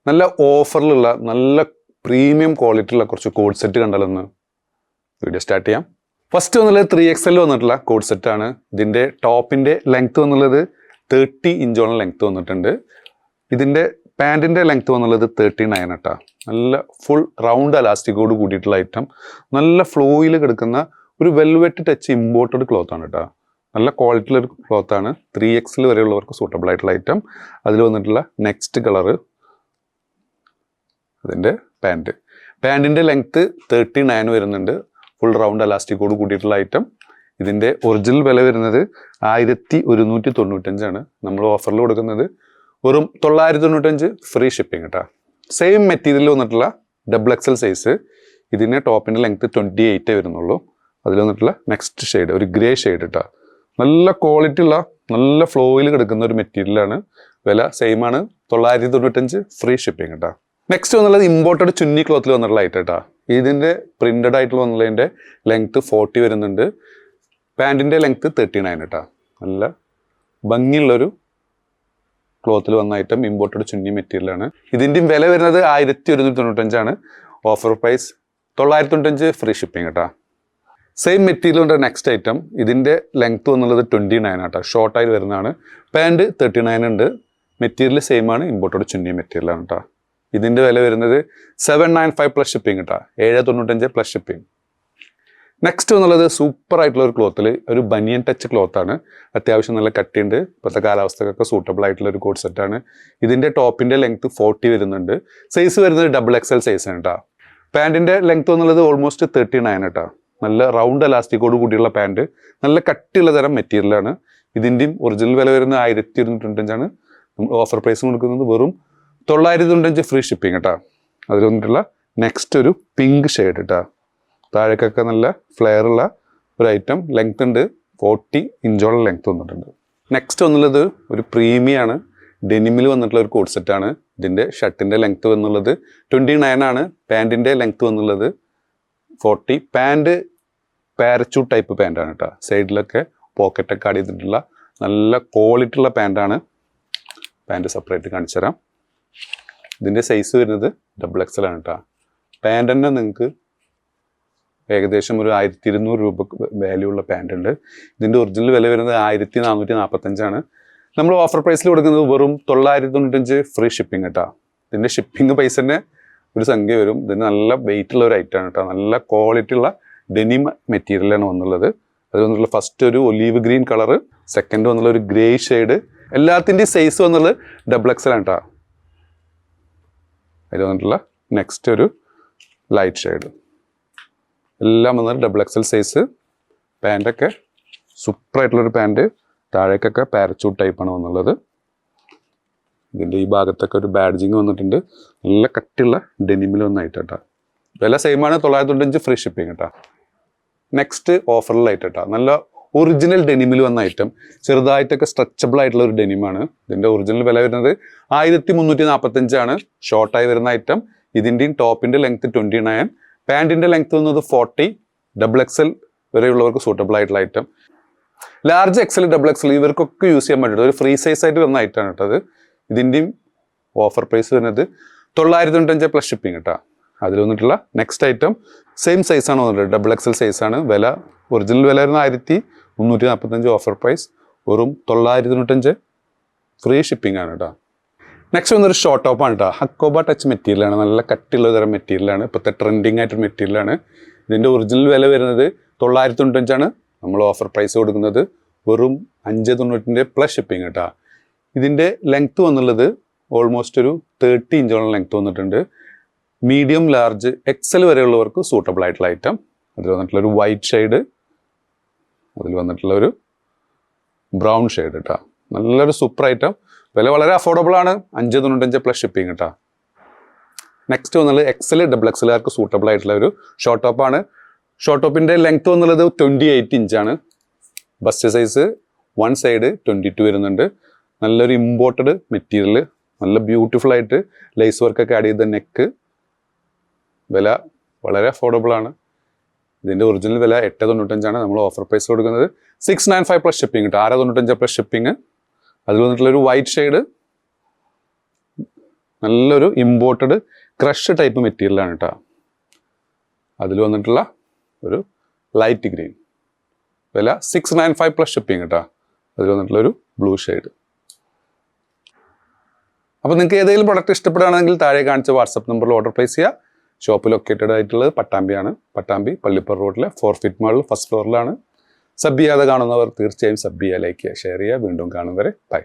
നല്ല ഓഫറിലുള്ള നല്ല premium quality ഉള്ള കുറച്ച് കോഡ് സെറ്റ് കണ്ടാലൊന്ന് വീഡിയോ സ്റ്റാർട്ട് ചെയ്യാം. ഫസ്റ്റ് വന്നുള്ളത് 3XL വന്നിട്ടുള്ള കോഡ് സെറ്റാണ്. ഇതിൻ്റെ ടോപ്പിൻ്റെ ലെങ്ത് വന്നുള്ളത് 30 ഇഞ്ചോളം ലെങ്ത് വന്നിട്ടുണ്ട്. ഇതിൻ്റെ പാൻറ്റിൻ്റെ ലെങ്ത് വന്നുള്ളത് 39 കേട്ടോ. നല്ല ഫുൾ റൗണ്ട് അലാസ്റ്റിക്കോട് കൂടിയിട്ടുള്ള ഐറ്റം, നല്ല ഫ്ലോയിൽ കിടക്കുന്ന ഒരു വെൽവെറ്റ് ടച്ച് ഇമ്പോർട്ടഡ് ക്ലോത്ത് ആണ് കേട്ടോ. നല്ല ക്വാളിറ്റിയുള്ളൊരു ക്ലോത്താണ്. 3XL വരെയുള്ളവർക്ക് സൂട്ടബിൾ ആയിട്ടുള്ള ഐറ്റം. അതിൽ വന്നിട്ടുള്ള നെക്സ്റ്റ് കളറ് അതിൻ്റെ പാൻറ്റിൻ്റെ ലെങ്ത്ത് 39 വരുന്നുണ്ട്. ഫുൾ റൗണ്ട് അലാസ്റ്റിക്കോട് കൂടിയിട്ടുള്ള ഐറ്റം. ഇതിൻ്റെ ഒറിജിനൽ വില വരുന്നത് 1195 ആണ്. നമ്മൾ ഓഫറിൽ കൊടുക്കുന്നത് വെറും 995 ഫ്രീ ഷിപ്പിംഗ് കേട്ടോ. സെയിം മെറ്റീരിയൽ വന്നിട്ടുള്ള XXL സൈസ്. ഇതിൻ്റെ ടോപ്പിൻ്റെ ലെങ്ത്ത് 28 വരുന്നുള്ളൂ. അതിൽ വന്നിട്ടുള്ള നെക്സ്റ്റ് ഷെയ്ഡ് ഒരു ഗ്രേ ഷെയ്ഡ് കേട്ടോ. നല്ല ക്വാളിറ്റി ഉള്ള നല്ല ഫ്ലോയിൽ കിടക്കുന്ന ഒരു മെറ്റീരിയലാണ്. വില സെയിം ആണ്, 995 ഫ്രീ ഷിപ്പിംഗ് കേട്ടോ. നെക്സ്റ്റ് വന്നുള്ളത് ഇമ്പോർട്ടഡ് ചുന്നി ക്ലോത്തിൽ വന്നിട്ടുള്ള ഐറ്റം കേട്ടോ. ഇതിൻ്റെ പ്രിന്റഡ് ആയിട്ടുള്ള വന്നുള്ളതിൻ്റെ ലെങ്ത്ത് 40 വരുന്നുണ്ട്. പാൻറ്റിൻ്റെ ലെങ്ത്ത് 39 കേട്ടോ. നല്ല ഭംഗിയുള്ളൊരു ക്ലോത്തിൽ വന്ന ഐറ്റം, ഇമ്പോർട്ടഡ് ചുന്നി മെറ്റീരിയലാണ്. ഇതിൻ്റെയും വില വരുന്നത് 1195 ആണ്. ഓഫർ പ്രൈസ് 995 ഫ്രീ ഷിപ്പിംഗ് കേട്ടോ. സെയിം മെറ്റീരിയലിൻ്റെ നെക്സ്റ്റ് ഐറ്റം. ഇതിൻ്റെ ലെങ്ത്ത് വന്നുള്ളത് 29 കേട്ടോ. ഷോർട്ടായി വരുന്നതാണ്. പാൻറ്റ് 39 ഉണ്ട്. മെറ്റീരിയൽ സെയിം ആണ്, ഇമ്പോർട്ടഡ് ചുന്നി മെറ്റീരിയലാണ് കേട്ടോ. ഇതിൻ്റെ വില വരുന്നത് 795 പ്ലസ് ഷിപ്പിംഗ് കേട്ടോ. 795 പ്ലസ് ഷിപ്പിംഗ്. നെക്സ്റ്റ് എന്നുള്ളത് സൂപ്പർ ആയിട്ടുള്ള ഒരു ക്ലോത്തിൽ ഒരു ബനിയൻ ടച്ച് ക്ലോത്താണ്. അത്യാവശ്യം നല്ല കട്ടിയുണ്ട്. ഇപ്പോഴത്തെ കാലാവസ്ഥക്കൊക്കെ സൂട്ടബിൾ ആയിട്ടുള്ള ഒരു കോഡ് സെറ്റാണ്. ഇതിൻ്റെ ടോപ്പിൻ്റെ ലെങ്ത്ത് 40 വരുന്നുണ്ട്. സൈസ് വരുന്നത് XXL സൈസാണ് കേട്ടോ. പാൻറ്റിൻ്റെ ലെങ്ത്ത് എന്നുള്ളത് ഓൾമോസ്റ്റ് 39 കേട്ടോ. നല്ല റൗണ്ട് അലാസ്റ്റിക്കോട് കൂടിയുള്ള പാൻറ്റ്, നല്ല കട്ടിയുള്ള തരം മെറ്റീരിയലാണ്. ഇതിൻ്റെയും ഒറിജിനൽ വില വരുന്നത് 1295 ആണ്. നമ്മൾ ഓഫർ പ്രൈസ് കൊടുക്കുന്നത് വെറും 995 ഫ്രീ ഷിപ്പിംഗ് കേട്ടോ. അതിൽ വന്നിട്ടുള്ള നെക്സ്റ്റ് ഒരു പിങ്ക് ഷെയ്ഡ് കേട്ടോ. താഴേക്കൊക്കെ നല്ല ഫ്ലെയർ ഉള്ള ഒരു ഐറ്റം. ലെങ്ത് ഉണ്ട് 40 ഇഞ്ചോളം ലെങ്ത് വന്നിട്ടുണ്ട്. നെക്സ്റ്റ് വന്നുള്ളത് ഒരു പ്രീമിയാണ്. ഡെനിമിൽ വന്നിട്ടുള്ള ഒരു കോഡ് സെറ്റാണ്. ഇതിൻ്റെ ഷർട്ടിൻ്റെ ലെങ്ത് വന്നുള്ളത് 29 ആണ്. പാൻറ്റിൻ്റെ ലെങ്ത് വന്നുള്ളത് 40. പാൻറ്റ് പാരച്യൂട്ട് ടൈപ്പ് പാൻറ്റാണ് കേട്ടോ. സൈഡിലൊക്കെ പോക്കറ്റൊക്കെ ആഡ് ചെയ്തിട്ടുള്ള നല്ല ക്വാളിറ്റി ഉള്ള പാൻറ്റാണ്. പാൻറ്റ് സെപ്പറേറ്റ് കാണിച്ചു തരാം. ഇതിൻ്റെ സൈസ് വരുന്നത് XXL ആണ് കേട്ടോ. പാൻറ്റ് തന്നെ നിങ്ങൾക്ക് ഏകദേശം ഒരു 1200 രൂപ വാല്യൂ ഉള്ള പാൻറ്റ് ഉണ്ട്. ഇതിൻ്റെ ഒറിജിനൽ വില വരുന്നത് 1445 ആണ്. നമ്മൾ ഓഫർ പ്രൈസിൽ കൊടുക്കുന്നത് വെറും 995 ഫ്രീ ഷിപ്പിംഗ് കേട്ടോ. ഇതിൻ്റെ ഷിപ്പിംഗ് പൈസ തന്നെ ഒരു സംഖ്യ വരും. ഇതിന് നല്ല വെയിറ്റ് ഉള്ള ഒരു ഐറ്റമാണ് കേട്ടോ. നല്ല ക്വാളിറ്റി ഉള്ള ഡെനിം മെറ്റീരിയലാണ് വന്നുള്ളത്. അത് വന്നിട്ടുള്ള ഫസ്റ്റ് ഒരു ഒലീവ് ഗ്രീൻ കളറ്, സെക്കൻഡ് വന്നുള്ള ഒരു ഗ്രേ ഷെയ്ഡ്. എല്ലാത്തിൻ്റെയും സൈസ് വന്നുള്ളത് XXL ആണ് കേട്ടോ. അതിൽ വന്നിട്ടുള്ള നെക്സ്റ്റ് ഒരു ലൈറ്റ് ഷെയ്ഡ്. എല്ലാം വന്നത് XXL സൈസ്. പാൻറ്റൊക്കെ സൂപ്പറായിട്ടുള്ളൊരു പാൻറ്റ്. താഴേക്കൊക്കെ പാരച്യൂട്ട് ടൈപ്പാണ് വന്നുള്ളത്. ഇതിൻ്റെ ഈ ഭാഗത്തൊക്കെ ഒരു ബാഡ്ജിങ് വന്നിട്ടുണ്ട്. നല്ല കട്ടിയുള്ള ഡെനിമിൽ വന്നായിട്ട് കേട്ടോ. വില സെയിമാണ്, 995 ഫ്രീ ഷിപ്പിംഗ് കേട്ടോ. നെക്സ്റ്റ് ഓഫറിലായിട്ട് കേട്ടോ. നല്ല ഒറിജിനൽ ഡെനിമിൽ വന്ന ഐറ്റം. ചെറുതായിട്ടൊക്കെ സ്ട്രെച്ചബിൾ ആയിട്ടുള്ള ഒരു ഡെനിമാണ്. ഇതിൻ്റെ ഒറിജിനൽ വില വരുന്നത് 1345 ആണ്. ഷോർട്ടായി വരുന്ന ഐറ്റം. ഇതിൻ്റെയും ടോപ്പിൻ്റെ ലെങ്ത്ത് 29, പാൻറ്റിൻ്റെ ലെങ്ത്ത് വന്നത് 40. XXL വരെയുള്ളവർക്ക് സൂട്ടബിൾ ആയിട്ടുള്ള ഐറ്റം. ലാർജ് XL XXL ഇവർക്കൊക്കെ യൂസ് ചെയ്യാൻ പറ്റും. ഒരു ഫ്രീ സൈസ് ആയിട്ട് വന്ന ഐറ്റമാണ് കേട്ടത്. ഇതിൻ്റെയും ഓഫർ പ്രൈസ് വരുന്നത് 995 പ്ലസ് ഷിപ്പിംഗ് കേട്ടോ. അതിൽ വന്നിട്ടുള്ള നെക്സ്റ്റ് ഐറ്റം സെയിം സൈസാണ് വന്നിട്ട് XXL സൈസാണ്. വില ഒറിജിനൽ വില വരുന്ന 1345. ഓഫർ പ്രൈസ് വെറും 995 ഫ്രീ ഷിപ്പിംഗ് ആണ് കേട്ടോ. നെക്സ്റ്റ് വന്നൊരു ഷോർട്ട് ടോപ്പാണ് കേട്ടോ. ഹക്കോബ ടച്ച് മെറ്റീരിയലാണ്. നല്ല കട്ടിയുള്ള തരം മെറ്റീരിയലാണ്. ഇപ്പോഴത്തെ ട്രെൻഡിങ് ആയിട്ടൊരു മെറ്റീരിയലാണ്. ഇതിൻ്റെ ഒറിജിനൽ വില വരുന്നത് 995 ആണ്. നമ്മൾ ഓഫർ പ്രൈസ് കൊടുക്കുന്നത് വെറും 590 പ്ലസ് ഷിപ്പിംഗ് കേട്ടോ. ഇതിൻ്റെ ലെങ്ത്ത് വന്നുള്ളത് ഓൾമോസ്റ്റ് ഒരു 30 ഇഞ്ചോളം ലെങ്ത്ത് വന്നിട്ടുണ്ട്. മീഡിയം ലാർജ് XL വരെയുള്ളവർക്ക് സൂട്ടബിൾ ആയിട്ടുള്ള ഐറ്റം. അതിൽ വന്നിട്ടുള്ളൊരു വൈറ്റ് ഷെയ്ഡ്, അതിൽ വന്നിട്ടുള്ളൊരു ബ്രൗൺ ഷെയ്ഡ് കേട്ടോ. നല്ലൊരു സൂപ്പർ ഐറ്റം. വില വളരെ അഫോർഡബിൾ ആണ്. 595 പ്ലസ് ഷിപ്പിംഗ് കേട്ടോ. നെക്സ്റ്റ് വന്നുള്ളത് XL XXLകാർക്ക് സൂട്ടബിൾ ആയിട്ടുള്ള ഒരു ഷോർട്ട് ടോപ്പാണ്. ഷോർട്ട് ടോപ്പിൻ്റെ ലെങ്ത്ത് വന്നുള്ളത് 28 ഇഞ്ചാണ്. ബസ്റ്റ് സൈസ് വൺ സൈഡ് 22 വരുന്നുണ്ട്. നല്ലൊരു ഇമ്പോർട്ടഡ് മെറ്റീരിയൽ. നല്ല ബ്യൂട്ടിഫുൾ ആയിട്ട് ലേസ് വർക്കൊക്കെ ആഡ് ചെയ്ത നെക്ക്. വില വളരെ അഫോർഡബിൾ ആണ്. ഇതിൻ്റെ ഒറിജിനൽ വില 895 ആണ്. നമ്മൾ ഓഫർ പ്രൈസ് കൊടുക്കുന്നത് 695 പ്ലസ് ഷിപ്പിംഗ് കേട്ടോ. 695 പ്ലസ് ഷിപ്പിംഗ്. അതിൽ വന്നിട്ടുള്ളൊരു വൈറ്റ് ഷെയ്ഡ്, നല്ലൊരു ഇമ്പോർട്ടഡ് ക്രഷ് ടൈപ്പ് മെറ്റീരിയലാണ് കേട്ടോ. അതിൽ വന്നിട്ടുള്ള ഒരു ലൈറ്റ് ഗ്രീൻ, വില 695 പ്ലസ് ഷിപ്പിംഗ് കേട്ടോ. അതിൽ വന്നിട്ടുള്ളൊരു ബ്ലൂ ഷെയ്ഡ്. അപ്പോൾ നിങ്ങൾക്ക് ഏതെങ്കിലും പ്രൊഡക്റ്റ് ഇഷ്ടപ്പെടുകയാണെങ്കിൽ താഴെ കാണിച്ച വാട്സപ്പ് നമ്പറിൽ ഓർഡർ പ്ലേസ് ചെയ്യുക. ഷോപ്പ് ലൊക്കേറ്റഡ് ആയിട്ടുള്ളത് പട്ടാമ്പിയാണ്. പട്ടാമ്പി പള്ളിപ്പുറ റോഡിലെ 4 ഫീറ്റ് മാളിൽ ഫസ്റ്റ് ഫ്ലോറിലാണ്. സബ് ചെയ്യാതെ കാണുന്നവർ തീർച്ചയായും സബ് ചെയ്യുക, ലൈക്ക് ചെയ്യുക, ഷെയർ ചെയ്യുക. വീണ്ടും കാണും വരെ ബൈ.